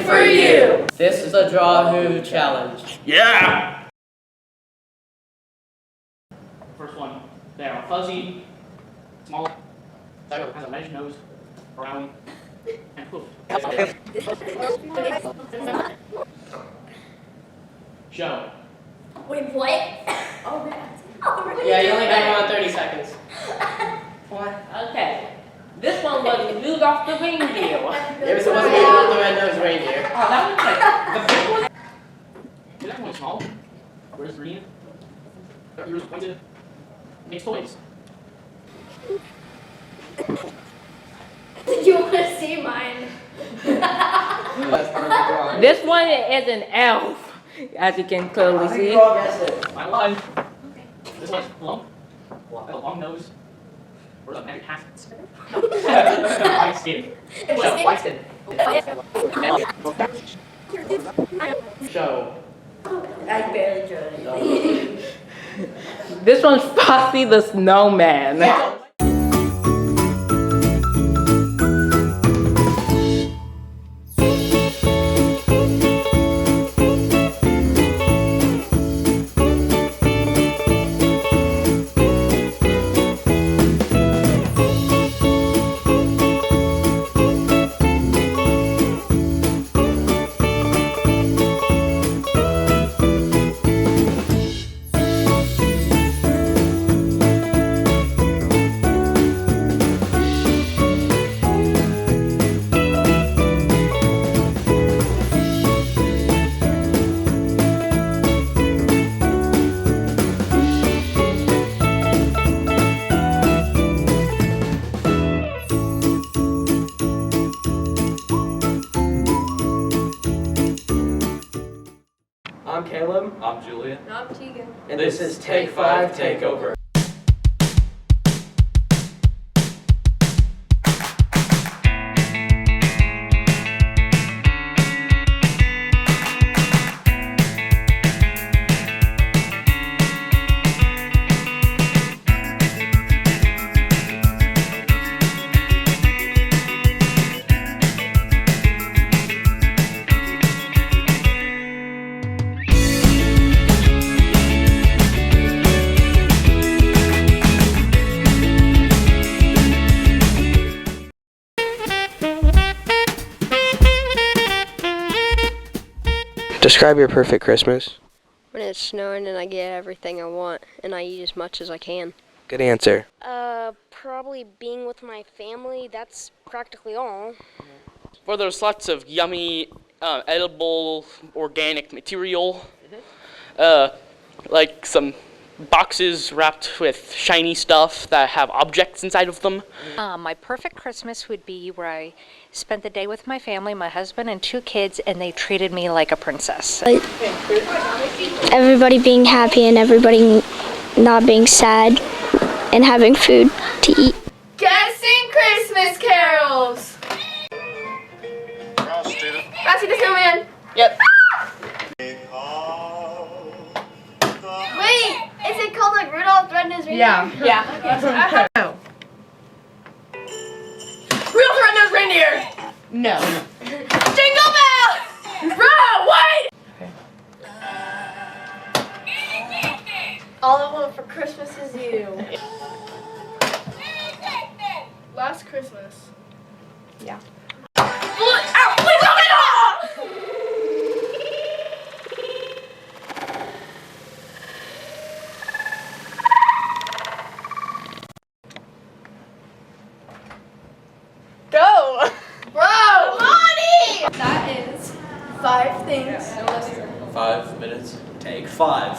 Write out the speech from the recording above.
for you. This is a Draw Who challenge. Yeah! First one, they are fuzzy, small, has a mesh nose, brown, and poof. Show. Wait, what? Oh, man. Yeah, you only got around 30 seconds. Okay. This one was Rudolph the reindeer. You're supposed to be Rudolph the Red-Nosed Reindeer. Oh, that one's like the big one. Is that one small? Where's green? Ears pointed. Makes toys. You want to see mine? This one is an elf, as you can clearly see. You all guessed it. My one. This one's plump. Has a long nose. Where's a magic hat? White skin. Show. White skin. Show. I barely drew anything. This one's Frosty the Snowman. Yeah. I'm Caleb. I'm Julian. I'm Tegan. And this is Take 5 Takeover. Describe your perfect Christmas. When it's snowing and I get everything I want and I eat as much as I can. Good answer. Probably being with my family, that's practically all. Where there's lots of yummy, edible, organic material. Like some boxes wrapped with shiny stuff that have objects inside of them. My perfect Christmas would be where I spent the day with my family, my husband and 2 kids, and they treated me like a princess. Everybody being happy and everybody not being sad and having food to eat. Guessing Christmas carols. Frosty the Snowman. Yep. Wait, is it called like Rudolph the Red-Nosed Reindeer? Yeah. No. Rudolph the Red-Nosed Reindeer. No. Jingle Bell. Bro, what? All I want for Christmas is you. Last Christmas. Yeah. Please don't get off! Go! Bro! Money! That is 5 things. 5 minutes. Take 5.